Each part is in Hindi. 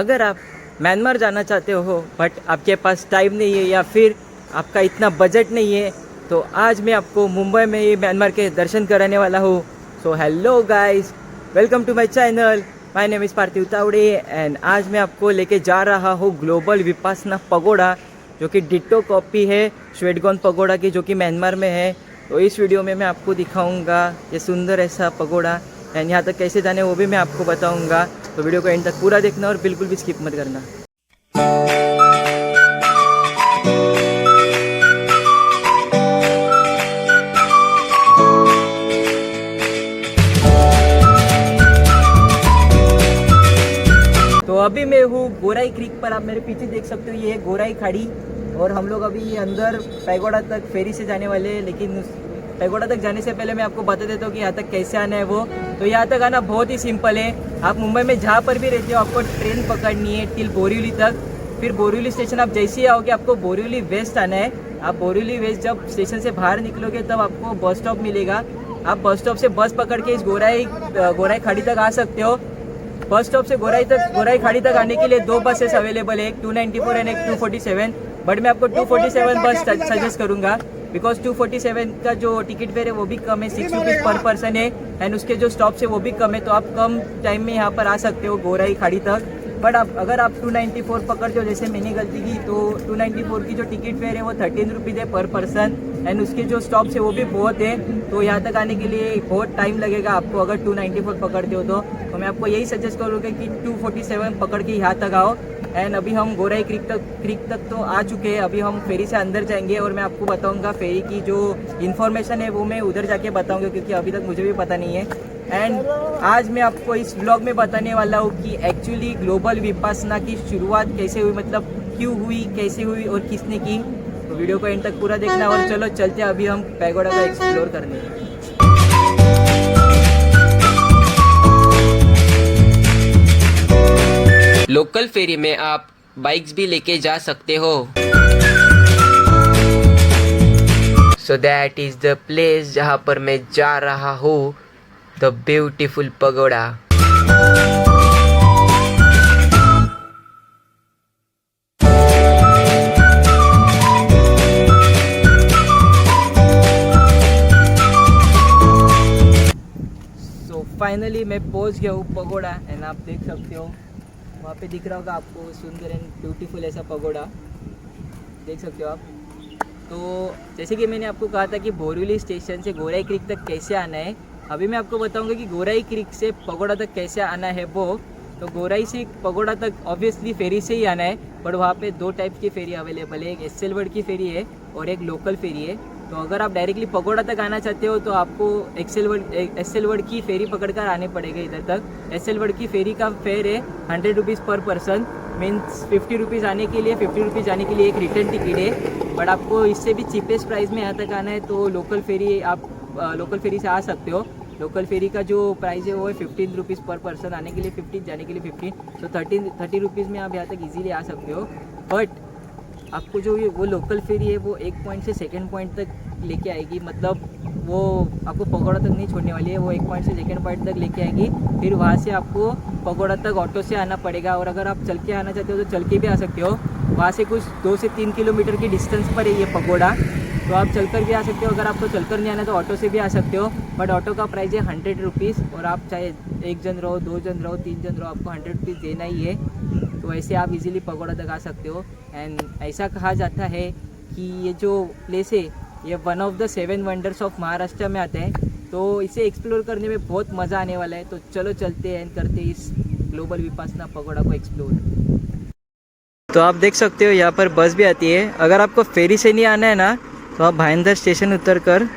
अगर आप म्यांमार जाना चाहते हो बट आपके पास टाइम नहीं है या फिर आपका इतना बजट नहीं है, तो आज मैं आपको मुंबई में ही म्यांमार के दर्शन कराने वाला हूँ। So hello guys, welcome to my channel. My name is Parthiv Tawde and आज मैं आपको लेके जा रहा हूँ ग्लोबल विपासना पगोड़ा, जो कि डिट्टो कॉपी है श्वेटगॉन पगोड़ा की, जो कि म्यांमार में है। तो इस वीडियो में मैं आपको दिखाऊंगा ये सुंदर ऐसा पगोड़ा एंड यहाँ तक कैसे जाने वो भी मैं आपको बताऊंगा। तो वीडियो को एंड तक पूरा देखना और बिल्कुल भी स्किप मत करना। तो अभी मैं हूँ गोराई क्रीक पर। आप मेरे पीछे देख सकते हो, ये है गोराई खाड़ी और हम लोग अभी अंदर पैगोडा तक फेरी से जाने वाले हैं। लेकिन उस पैगोडा तक जाने से पहले मैं आपको बता देता हूँ कि यहाँ तक कैसे आना है वो। तो यहाँ तक आना बहुत ही सिंपल है। आप मुंबई में जहाँ पर भी रहते हो आपको ट्रेन पकड़नी है टिल बोरीवली तक। फिर बोरीवली स्टेशन आप जैसे ही आओगे आपको बोरीवली वेस्ट आना है। आप बोरीवली वेस्ट जब स्टेशन से बाहर निकलोगे तब आपको बस स्टॉप मिलेगा। आप बस स्टॉप से बस पकड़ के इस गोराई खाड़ी तक आ सकते हो। बस स्टॉप से गोराई खाड़ी तक आने के लिए दो बसेस अवेलेबल है, एक 294 एंड एक 247। बट मैं आपको 247 बस सजेस्ट करूंगा बिकॉज 247 का जो टिकट फेयर है वो भी कम है, 6 रुपीज़ पर पर्सन है एंड उसके जो स्टॉप्स है वो भी कम है। तो आप कम टाइम में यहाँ पर आ सकते हो गोराई खाड़ी तक। बट अगर आप 294 पकड़ते हो जैसे मैंने गलती की, तो 294 की जो टिकट फेयर है वो 13 रुपीज़ है पर पर्सन एंड उसके जो स्टॉप्स है वो भी बहुत है। तो यहाँ तक आने के लिए बहुत टाइम लगेगा आपको अगर 294 पकड़ते हो तो मैं आपको यही सजेस्ट करूँगा कि 247 पकड़ के यहाँ तक आओ। एंड अभी हम गोराई क्रीक तक तो आ चुके हैं। अभी हम फेरी से अंदर जाएंगे और मैं आपको बताऊंगा फेरी की जो इन्फॉर्मेशन है वो मैं उधर जाके बताऊंगा, क्योंकि अभी तक मुझे भी पता नहीं है। एंड आज मैं आपको इस व्लॉग में बताने वाला हूँ कि एक्चुअली ग्लोबल विपासना की शुरुआत कैसे हुई, मतलब क्यों हुई, कैसे हुई और किसने की। तो वीडियो को एंड तक पूरा देखना और चलो चलते अभी हम पैगोडा का एक्सप्लोर करने। लोकल फेरी में आप बाइक्स भी लेके जा सकते हो। So that is the place जहाँ पर मैं जा रहा हूँ, the beautiful pagoda. So finally मैं पहुँच गया हूँ पगोड़ा एंड आप देख सकते हो वहाँ पे दिख रहा होगा आपको सुंदर एंड ब्यूटीफुल ऐसा पगोड़ा देख सकते हो आप। तो जैसे कि मैंने आपको कहा था कि बोरीवली स्टेशन से गोराई क्रीक तक कैसे आना है, अभी मैं आपको बताऊंगा कि गोराई क्रीक से पगोड़ा तक कैसे आना है वो। तो गोराई से पगोड़ा तक ऑब्वियसली फेरी से ही आना है, बट वहाँ पे दो टाइप की फेरी अवेलेबल है, एक एसएल वर्ड की फेरी है और एक लोकल फेरी है। तो अगर आप डायरेक्टली पगोड़ा तक आना चाहते हो तो आपको एसएल वर्ड की फेरी पकड़कर आने पड़ेगा इधर तक। एसएल वर्ड की फेरी का फेयर है 100 रुपीज़ पर पर्सन, मीन्स 50 रुपीज़ आने के लिए, 50 रुपीज़ जाने के लिए एक रिटर्न टिकट है। बट आपको इससे भी चीपेस्ट प्राइस में यहाँ तक आना है तो लोकल फेरी आप लोकल फेरी से आ सकते हो। लोकल फेरी का जो प्राइस है वो है 15 रुपीज़ पर पर्सन, आने के लिए 15, जाने के लिए 15। तो 30 रुपीज़ में आप यहाँ तक इजीली आ सकते हो। बट आपको जो वो लोकल फेरी है वो एक पॉइंट से सेकंड पॉइंट तक लेके आएगी, मतलब वो आपको पगोड़ा तक नहीं छोड़ने वाली है, वो एक पॉइंट से सेकंड पॉइंट तक लेके आएगी। फिर वहाँ से आपको पगोड़ा तक ऑटो से आना पड़ेगा और अगर आप चल के आना चाहते हो तो चल के भी आ सकते हो। वहाँ से कुछ 2 से 3 किलोमीटर की डिस्टेंस पर है ये पगोड़ा, तो आप चलकर भी आ सकते हो। अगर आपको चलकर नहीं आना तो ऑटो से भी आ सकते हो, बट ऑटो का प्राइस है 100 रुपीज़ और आप चाहे एक जन रहो, 2 जन रहो, 3 जन रहो, आपको 100 रुपीज़ देना ही है। तो ऐसे आप इजीली पगोड़ा तक आ सकते हो। एंड ऐसा कहा जाता है कि ये जो प्लेस है ये one of the 7 wonders of Maharashtra में आता है, तो इसे एक्सप्लोर करने में बहुत मज़ा आने वाला है। तो चलो चलते हैं करते इस ग्लोबल विपासना पगोड़ा को एक्सप्लोर। तो आप देख सकते हो यहाँ पर बस भी आती है। अगर आपको फेरी से नहीं आना है ना तो आप भाईंदर स्टेशन उतर कर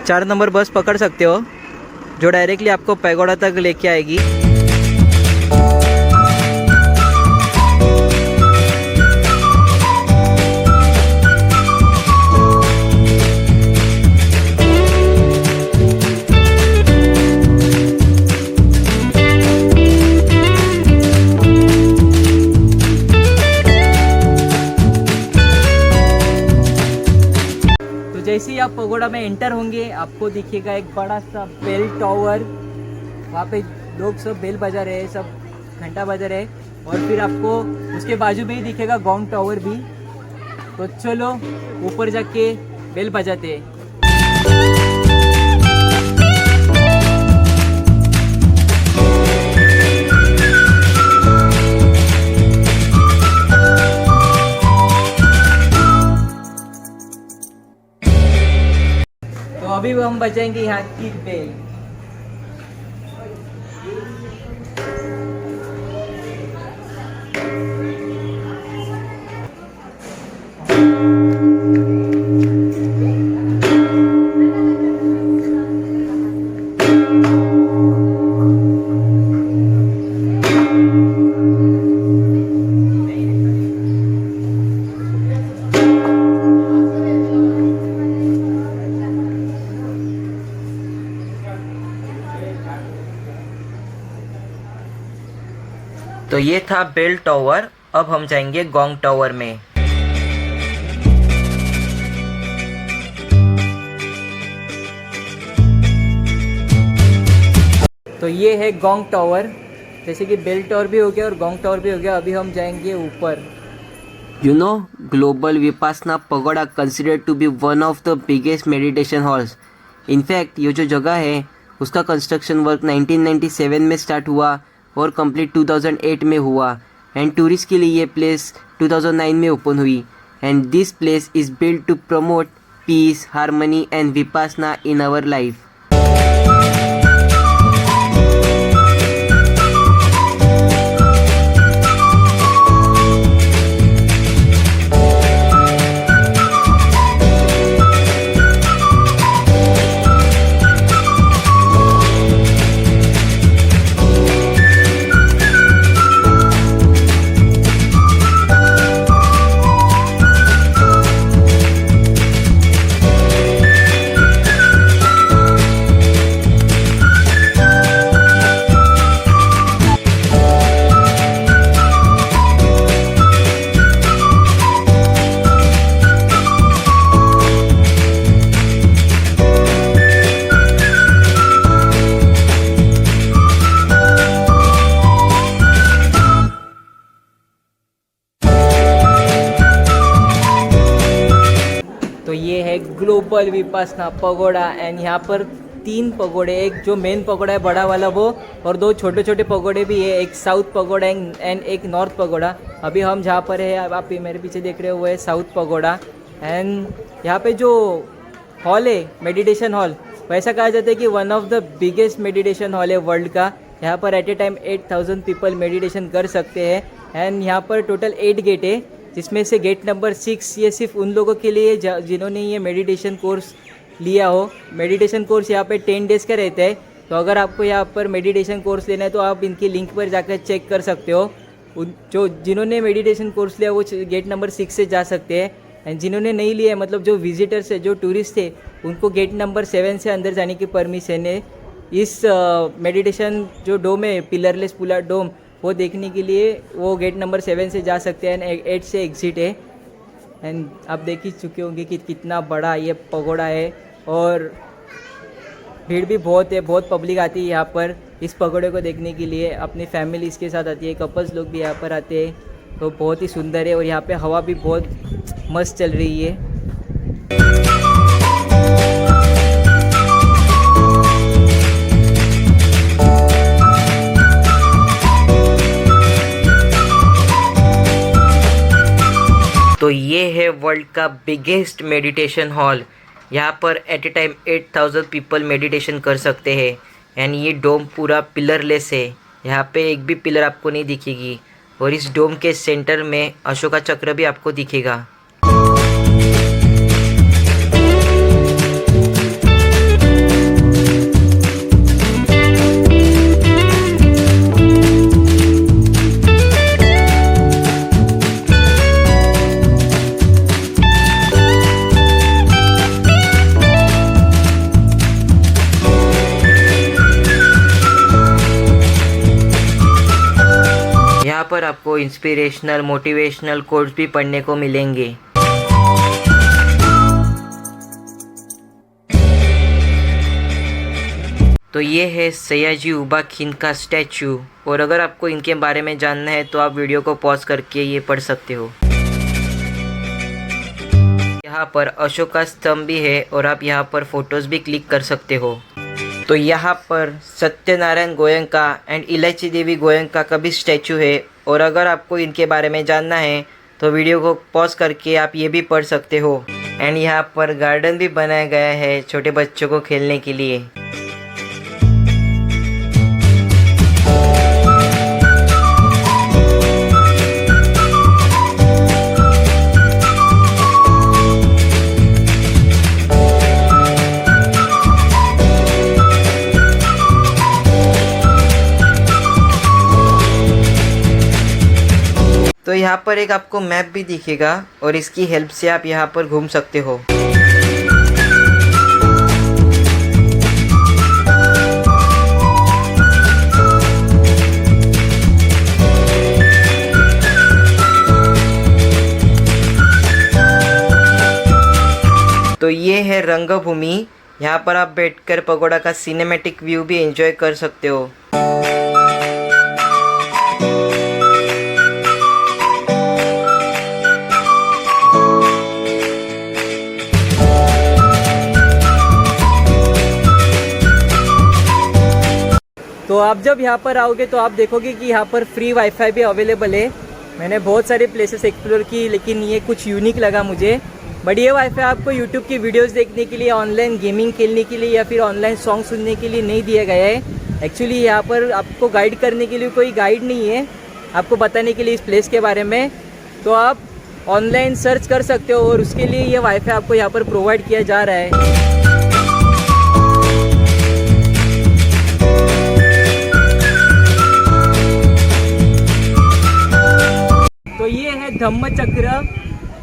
4 नंबर बस पकड़ सकते हो, जो डायरेक्टली आपको पैगोडा तक लेके आएगी। जैसे ही आप पगोड़ा में एंटर होंगे आपको दिखेगा एक बड़ा सा बेल टावर। वहाँ पे लोग सब बेल बजा रहे हैं, सब घंटा बजा रहे हैं। और फिर आपको उसके बाजू में ही दिखेगा गोंग टावर भी। तो चलो ऊपर जाके बेल बजाते हैं। तो अभी हम बजाएंगे यहाँ की बेल। तो ये था बेल टावर। अब हम जाएंगे गोंग टावर में। तो ये है गोंग टावर, जैसे कि बेल टावर भी हो गया और गोंग टावर भी हो गया। अभी हम जाएंगे ऊपर। You know, Global Vipassana Pagoda considered to be one of the biggest meditation halls. In fact, ये जो जगह है उसका कंस्ट्रक्शन वर्क 1997 में स्टार्ट हुआ और कंप्लीट 2008 में हुआ। एंड टूरिस्ट के लिए ये प्लेस 2009 में ओपन हुई। And this place is build to promote peace, harmony and Vipassana in our life. तो ये है ग्लोबल विपासना पगोड़ा। एंड यहाँ पर 3 पगोड़े, एक जो मेन पगोड़ा है बड़ा वाला वो, और 2 छोटे छोटे पगोड़े भी है, एक साउथ पगोड़ा एंड एक नॉर्थ पगोड़ा। अभी हम जहाँ पर है, आप मेरे पीछे देख रहे हो, वो है साउथ पगोड़ा। एंड यहाँ पे जो हॉल है मेडिटेशन हॉल, वैसा कहा जाता है कि one of the biggest meditation hall है वर्ल्ड का। यहाँ पर at a time 8000 people meditation कर सकते हैं। एंड यहाँ पर टोटल 8 गेट है, जिसमें से गेट नंबर 6 ये सिर्फ उन लोगों के लिए जिन्होंने ये मेडिटेशन कोर्स लिया हो। मेडिटेशन कोर्स यहाँ पे 10 डेज़ का रहता है। तो अगर आपको यहाँ पर मेडिटेशन कोर्स लेना है तो आप इनकी लिंक पर जाकर चेक कर सकते हो। जिन्होंने मेडिटेशन कोर्स लिया वो गेट नंबर 6 से जा सकते हैं। एंड जिन्होंने नहीं लिया, मतलब जो विजिटर्स है, जो टूरिस्ट थे, उनको गेट नंबर 7 से अंदर जाने की परमिशन है। इस मेडिटेशन जो डोम है, पिलरलेस पूरा डोम, वो देखने के लिए वो गेट नंबर 7 से जा सकते हैं। एंड 8 से एग्जिट है। एंड आप देख ही चुके होंगे कि कितना बड़ा ये पगोड़ा है। और भीड़ भी बहुत है, बहुत पब्लिक आती है यहाँ पर इस पगोड़े को देखने के लिए। अपनी फैमिली इसके साथ आती है, कपल्स लोग भी यहाँ पर आते हैं। तो बहुत ही सुंदर है और यहाँ पे हवा भी बहुत मस्त चल रही है। तो ये है वर्ल्ड का बिगेस्ट मेडिटेशन हॉल। यहाँ पर at a time 8000 people meditation कर सकते हैं। एंड ये डोम पूरा पिलरलेस है, यहाँ पे एक भी पिलर आपको नहीं दिखेगी। और इस डोम के सेंटर में अशोका चक्र भी आपको दिखेगा। यहाँ पर आपको इंस्पिरेशनल, मोटिवेशनल कोट्स भी पढ़ने को मिलेंगे। तो ये है सयाजी उबा खिन का स्टैचू, और अगर आपको इनके बारे में जानना है तो आप वीडियो को पॉज करके ये पढ़ सकते हो। यहाँ पर अशोका स्तंभ भी है और आप यहाँ पर फोटोज़ भी क्लिक कर सकते हो। तो यहाँ पर सत्यनारायण गोयंका एंड इलायची देवी गोयंका का भी स्टैचू है, और अगर आपको इनके बारे में जानना है तो वीडियो को पॉज करके आप ये भी पढ़ सकते हो। एंड यहाँ पर गार्डन भी बनाया गया है छोटे बच्चों को खेलने के लिए। तो यहाँ पर एक आपको मैप भी दिखेगा और इसकी हेल्प से आप यहाँ पर घूम सकते हो। तो ये है रंगभूमि, यहाँ पर आप बैठकर पगोड़ा का सिनेमैटिक व्यू भी एंजॉय कर सकते हो। तो आप जब यहाँ पर आओगे तो आप देखोगे कि यहाँ पर फ्री वाईफाई भी अवेलेबल है। मैंने बहुत सारे प्लेसेस एक्सप्लोर की, लेकिन ये कुछ यूनिक लगा मुझे। बट ये वाईफाई आपको यूट्यूब की वीडियोस देखने के लिए, ऑनलाइन गेमिंग खेलने के लिए या फिर ऑनलाइन सॉन्ग सुनने के लिए नहीं दिया गया है। एक्चुअली यहाँ पर आपको गाइड करने के लिए कोई गाइड नहीं है, आपको बताने के लिए इस प्लेस के बारे में। तो आप ऑनलाइन सर्च कर सकते हो और उसके लिए ये वाईफाई आपको यहाँ पर प्रोवाइड किया जा रहा है। तो ये है धम्म चक्र,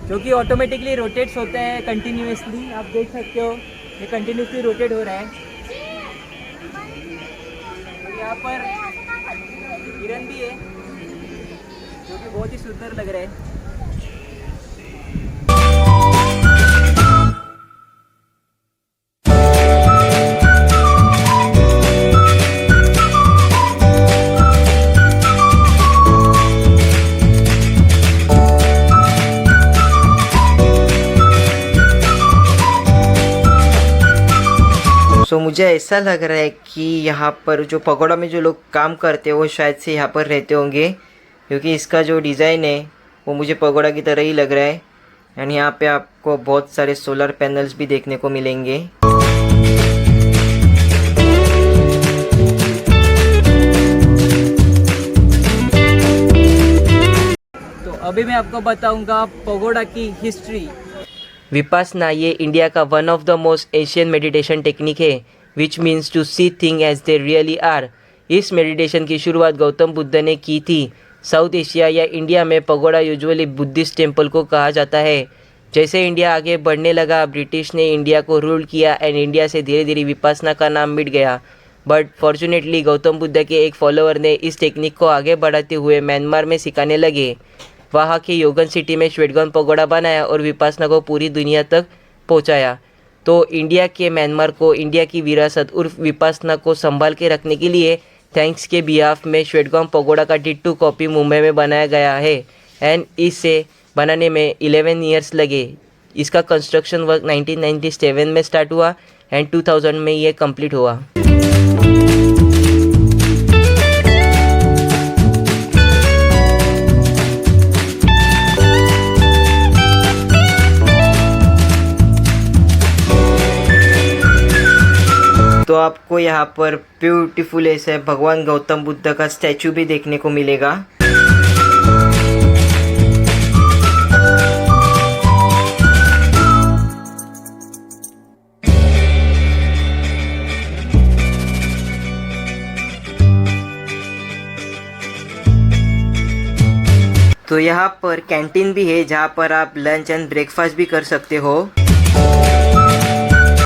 जो कि ऑटोमेटिकली रोटेट्स होता है कंटिन्यूसली। आप देख सकते हो ये कंटिन्यूसली रोटेट हो रहा है। तो यहाँ पर हिरन भी है जो कि बहुत ही सुंदर लग रहा है। सो मुझे ऐसा लग रहा है कि यहाँ पर जो पगोड़ा में जो लोग काम करते हैं वो शायद से यहाँ पर रहते होंगे, क्योंकि इसका जो डिज़ाइन है वो मुझे पगोड़ा की तरह ही लग रहा है। एंड यहाँ पे आपको बहुत सारे सोलर पैनल्स भी देखने को मिलेंगे। तो अभी मैं आपको बताऊंगा पगोड़ा की हिस्ट्री। विपासना ये इंडिया का one of the most Asian meditation technique है, which means to see thing as they really are. इस मेडिटेशन की शुरुआत गौतम बुद्ध ने की थी। साउथ एशिया या इंडिया में पगोड़ा यूजुअली बुद्धिस्ट टेम्पल को कहा जाता है। जैसे इंडिया आगे बढ़ने लगा, ब्रिटिश ने इंडिया को रूल किया एंड इंडिया से धीरे धीरे विपासना का नाम मिट गया। बट फॉर्चुनेटली गौतम बुद्ध के एक फॉलोअर ने इस टेक्निक को आगे बढ़ाते हुए म्यांमार में सिखाने लगे। वहाँ की योगन सिटी में श्वेटगॉन पगोड़ा बनाया और विपासना को पूरी दुनिया तक पहुँचाया। तो इंडिया के म्यांमार को इंडिया की विरासत उर्फ विपासना को संभाल के रखने के लिए थैंक्स के बिहाफ में श्वेटगॉन पगोड़ा का डिट्टू कॉपी मुंबई में बनाया गया है। एंड इसे बनाने में 11 ईयर्स लगे। इसका कंस्ट्रक्शन वर्क 1997 में स्टार्ट हुआ एंड 2000 में ये कंप्लीट हुआ। तो आपको यहाँ पर ब्यूटीफुल ऐसे भगवान गौतम बुद्ध का स्टैचू भी देखने को मिलेगा। तो यहाँ पर कैंटीन भी है जहाँ पर आप लंच एंड ब्रेकफास्ट भी कर सकते हो।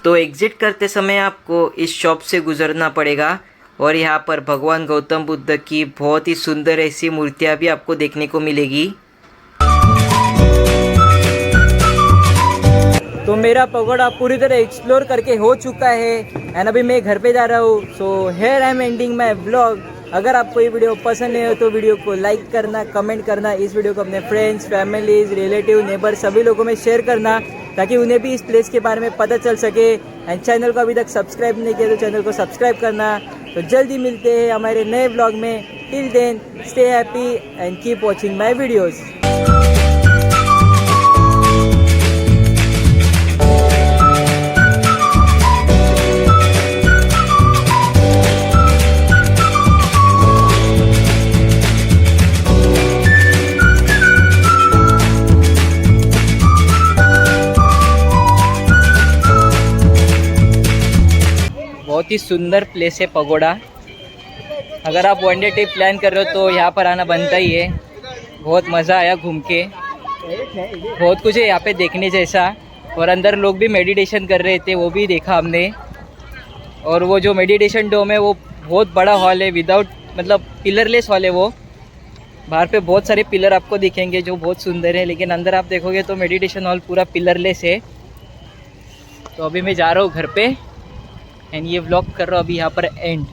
तो एग्जिट करते समय आपको इस शॉप से गुजरना पड़ेगा और यहाँ पर भगवान गौतम बुद्ध की बहुत ही सुंदर ऐसी मूर्तियाँ भी आपको देखने को मिलेगी। तो मेरा पगोड़ा पूरी तरह एक्सप्लोर करके हो चुका है एंड अभी मैं घर पे जा रहा हूँ. So here I am ending my blog. अगर आपको ये वीडियो पसंद है तो वीडियो को लाइक करना, कमेंट करना, इस वीडियो को अपने फ्रेंड्स, फैमिलीज, रिलेटिव, नेबर सभी लोगों में शेयर करना ताकि उन्हें भी इस प्लेस के बारे में पता चल सके. एंड चैनल को अभी तक सब्सक्राइब नहीं किया तो चैनल को सब्सक्राइब करना. तो जल्दी मिलते हैं हमारे नए ब्लॉग में. Till then stay happy and keep watching my videos. बहुत ही सुंदर प्लेस है पगोड़ा. अगर आप वन डे ट्रिप प्लान कर रहे हो तो यहाँ पर आना बनता ही है. बहुत मज़ा आया घूम के. बहुत कुछ है यहाँ पे देखने जैसा. और अंदर लोग भी मेडिटेशन कर रहे थे, वो भी देखा हमने. और वो जो मेडिटेशन डोम है वो बहुत बड़ा हॉल है, विदाउट मतलब पिलरलेस हॉल है वो. बाहर पे बहुत सारे पिलर आपको दिखेंगे जो बहुत सुंदर है, लेकिन अंदर आप देखोगे तो मेडिटेशन हॉल पूरा पिलरलेस है. तो अभी मैं जा रहा हूँ घर पे एंड ये व्लॉग कर रहा हूँ अभी यहाँ पर एंड.